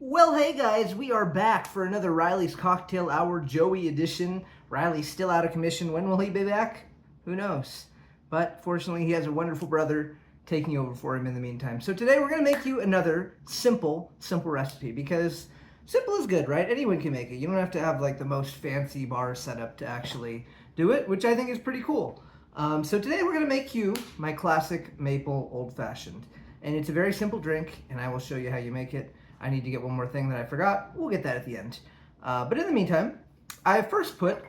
Well, hey guys, we are back for another Riley's Cocktail Hour Joey edition. Riley's still out of commission. When will he be back? Who knows? But fortunately, he has a wonderful brother taking over for him in the meantime. So today we're going to make you another simple recipe because simple is good, right? Anyone can make it. You don't have to have like the most fancy bar setup to actually do it, which I think is pretty cool. So today we're going to make you my classic maple old fashioned. And it's a very simple drink, and I will show you how you make it. I need to get one more thing that I forgot. We'll get that at the end. But in the meantime, I first put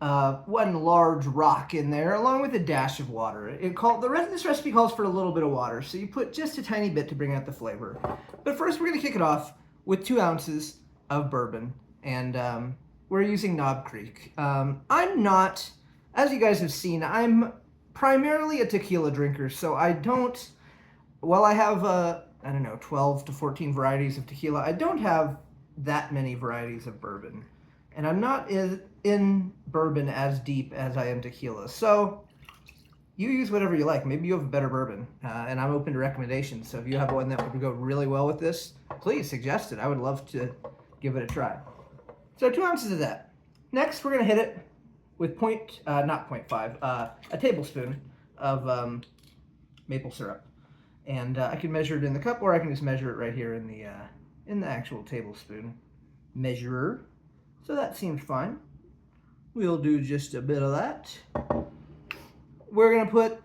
one large rock in there along with a dash of water. This recipe calls for a little bit of water, so you put just a tiny bit to bring out the flavor. But first we're going to kick it off with 2 ounces of bourbon, and we're using Knob Creek. I'm not, as you guys have seen, I'm primarily a tequila drinker, so I don't, while I have I don't know, 12 to 14 varieties of tequila, I don't have that many varieties of bourbon. And I'm not in bourbon as deep as I am tequila. So you use whatever you like. Maybe you have a better bourbon, and I'm open to recommendations. So if you have one that would go really well with this, please suggest it. I would love to give it a try. So 2 ounces of that. Next, we're going to hit it with a tablespoon of maple syrup. And I can measure it in the cup, or I can just measure it right here in the actual tablespoon measurer. So that seems fine. We'll do just a bit of that. We're gonna put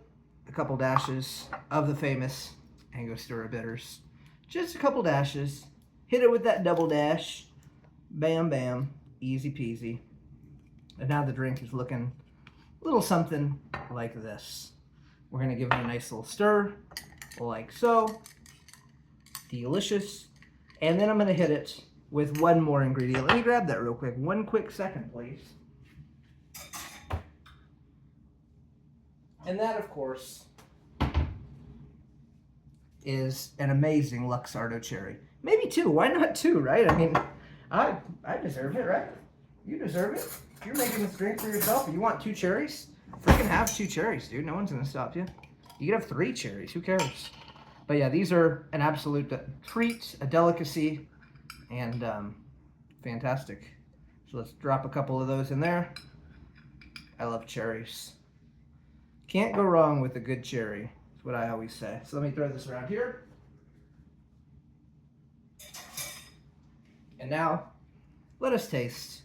a couple dashes of the famous Angostura bitters. Just a couple dashes. Hit it with that double dash. Bam, bam. Easy peasy. And now the drink is looking a little something like this. We're gonna give it a nice little stir, like so. Delicious. And then I'm going to hit it with one more ingredient. Let me grab that real quick. 1 quick second, please. And that, of course, is an amazing Luxardo cherry. Maybe 2. Why not 2, right? I mean, I deserve it, right? You deserve it. If you're making this drink for yourself and you want 2 cherries, freaking have 2 cherries, dude. No one's going to stop you. You could have 3 cherries. Who cares? But yeah, these are an absolute treat, a delicacy, and fantastic. So let's drop a couple of those in there. I love cherries. Can't go wrong with a good cherry. That's what I always say. So let me throw this around here. And now, let us taste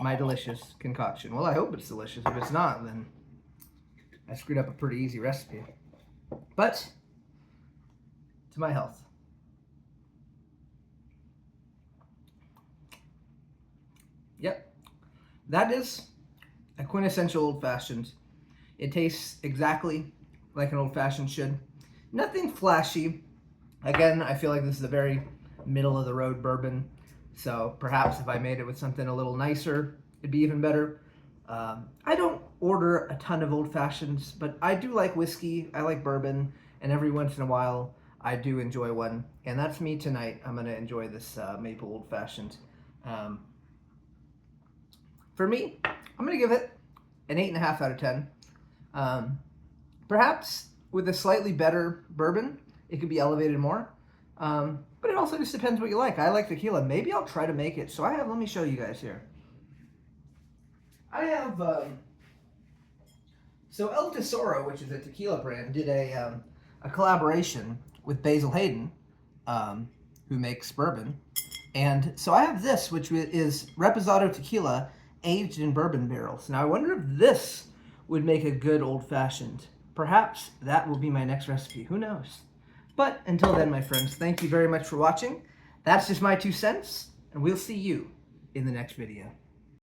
my delicious concoction. Well, I hope it's delicious. If it's not, then I screwed up a pretty easy recipe. But to my health. Yep, that is a quintessential old-fashioned. It tastes exactly like an old-fashioned should. Nothing flashy. Again, I feel like this is a very middle-of-the-road bourbon, so perhaps if I made it with something a little nicer, it'd be even better. I don't order a ton of old-fashions, but I do like whiskey, I like bourbon, and every once in a while, I do enjoy one. And that's me tonight. I'm going to enjoy this maple old-fashioned. For me, I'm going to give it an 8.5 out of 10. Perhaps with a slightly better bourbon, it could be elevated more. But it also just depends what you like. I like tequila. Maybe I'll try to make it. So let me show you guys here. I have, so El Tesoro, which is a tequila brand, did a collaboration with Basil Hayden, who makes bourbon. And so I have this, which is Reposado tequila aged in bourbon barrels. Now I wonder if this would make a good old-fashioned. Perhaps that will be my next recipe. Who knows? But until then, my friends, thank you very much for watching. That's just my 2 cents, and we'll see you in the next video.